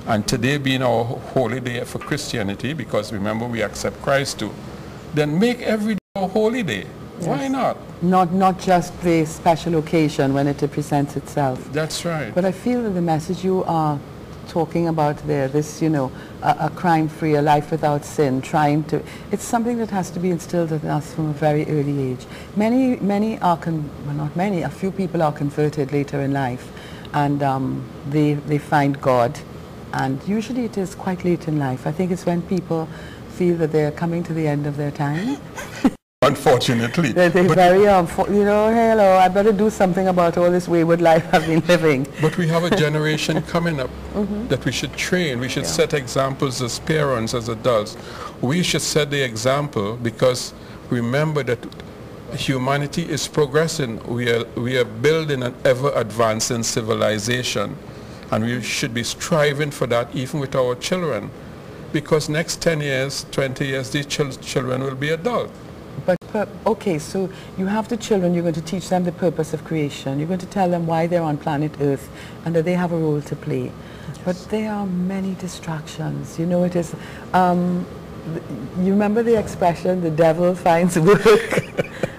and today being our holy day for Christianity, because remember we accept Christ too, then make every day a holy day. Yes. Why not? Not just the special occasion when it presents itself. That's right. But I feel that the message you are talking about there, this, you know, a crime-free, a life without sin, trying to, it's something that has to be instilled in us from a very early age. Many are, well, not many, a few people are converted later in life, and they find God, and usually it is quite late in life. I think it's when people feel that they're coming to the end of their time. Unfortunately. They're very, you know, hello, I better do something about all this wayward life I've been living. But we have a generation coming up that we should train. We should set examples as parents, as adults. We should set the example, because remember that humanity is progressing. We are building an ever-advancing civilization, and we should be striving for that even with our children, because next 10 years, 20 years, these children will be adults. But okay, so you have the children, you're going to teach them the purpose of creation. You're going to tell them why they're on planet Earth and that they have a role to play. Yes. But there are many distractions. You know, it is, you remember the expression, the devil finds work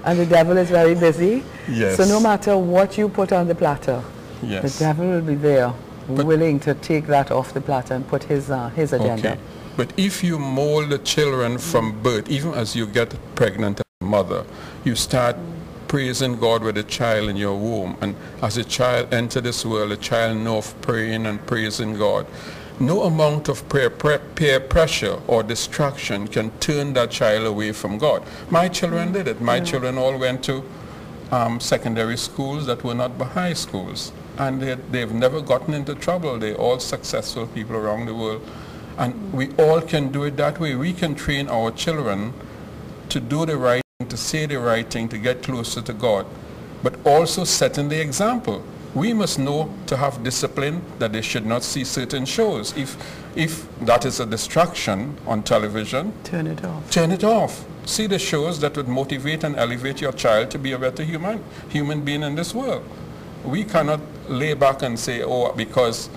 and the devil is very busy? Yes. So no matter what you put on the platter, yes, the devil will be there, willing to take that off the platter and put his agenda. Okay. But if you mold the children from birth, even as you get pregnant as a mother, you start praising God with a child in your womb. And as a child enters this world, a child knows praying and praising God. No amount of peer pressure or distraction can turn that child away from God. My children did it. My children all went to secondary schools that were not high schools. And they've never gotten into trouble. They're all successful people around the world. And we all can do it that way. We can train our children to do the right thing, to say the right thing, to get closer to God, but also setting the example. We must know to have discipline, that they should not see certain shows. If that is a distraction on television, turn it off. Turn it off. See the shows that would motivate and elevate your child to be a better human being in this world. We cannot lay back and say, oh, because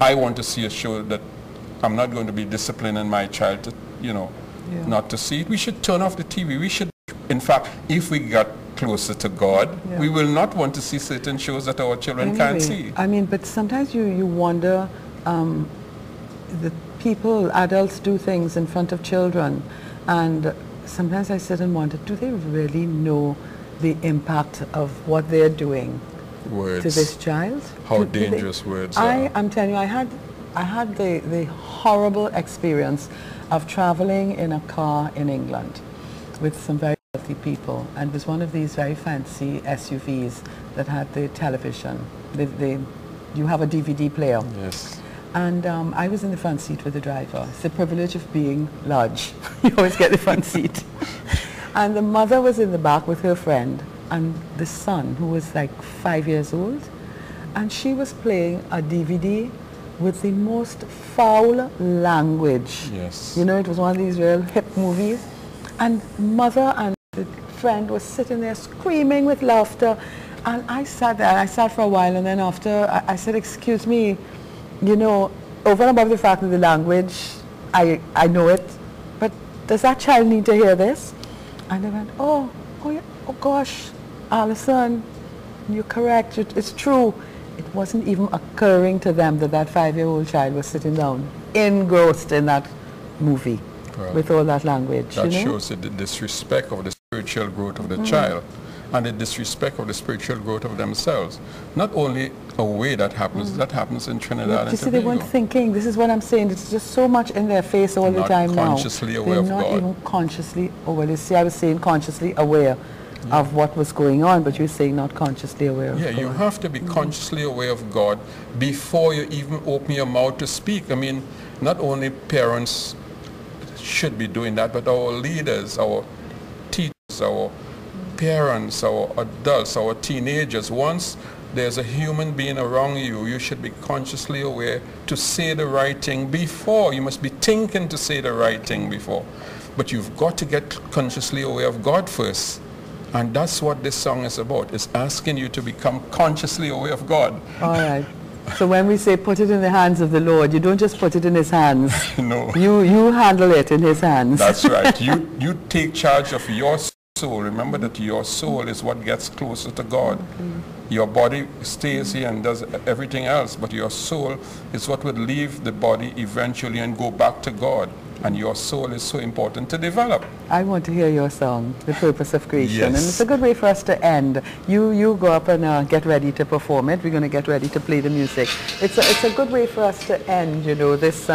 I want to see a show that I'm not going to be disciplining my child to, you know, not to see it. We should turn off the TV. We should, in fact, if we got closer to God, we will not want to see certain shows that our children can't see. I mean, but sometimes you wonder, the people, adults do things in front of children, and sometimes I sit and wonder, do they really know the impact of what they're doing to this child? How dangerous words are. I'm telling you, I had the horrible experience of traveling in a car in England with some very wealthy people, and it was one of these very fancy SUVs that had the television. You have a DVD player. Yes. And I was in the front seat with the driver. It's the privilege of being large. You always get the front seat. And the mother was in the back with her friend, and the son, who was like 5 years old, and she was playing a DVD with the most foul language. Yes. You know, it was one of these real hip movies. And mother and the friend was sitting there screaming with laughter. And I sat there, I sat for a while, and then after I said, excuse me, you know, over and above the fact that the language, I know it, but does that child need to hear this? And they went, oh yeah, oh gosh, Allison, you're correct, it's true. It wasn't even occurring to them that that 5-year-old child was sitting down, engrossed in that movie, with all that language. That you know? shows the disrespect of the spiritual growth of the child, and the disrespect of the spiritual growth of themselves. Not only a way that happens, that happens in Trinidad and you see, they weren't thinking, this is what I'm saying, it's just so much in their face all the time now. Not consciously aware of God. They're not even consciously aware. You see, I was saying consciously aware of what was going on, but you're saying not consciously aware of God. You have to be consciously aware of God before you even open your mouth to speak. I mean, not only parents should be doing that, but our leaders, our teachers, our parents, our adults, our teenagers. Once there's a human being around you, you should be consciously aware to say the right thing before. You must be thinking to say the right thing before. But you've got to get consciously aware of God first. And that's what this song is about. It's asking you to become consciously aware of God. All right. So when we say put it in the hands of the Lord, you don't just put it in his hands. No. You handle it in his hands. That's right. You take charge of your soul. Remember that your soul is what gets closer to God. Your body stays here and does everything else, but your soul is what would leave the body eventually and go back to God. And your soul is so important to develop. I want to hear your song, The Purpose of Creation. Yes. And it's a good way for us to end. You go up and get ready to perform it. We're going to get ready to play the music. It's a good way for us to end, you know, this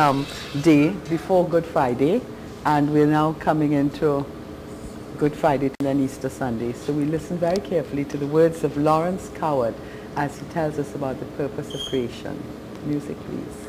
day before Good Friday. And we're now coming into Good Friday and then Easter Sunday. So we listen very carefully to the words of Laurence Coward as he tells us about the purpose of creation. Music, please.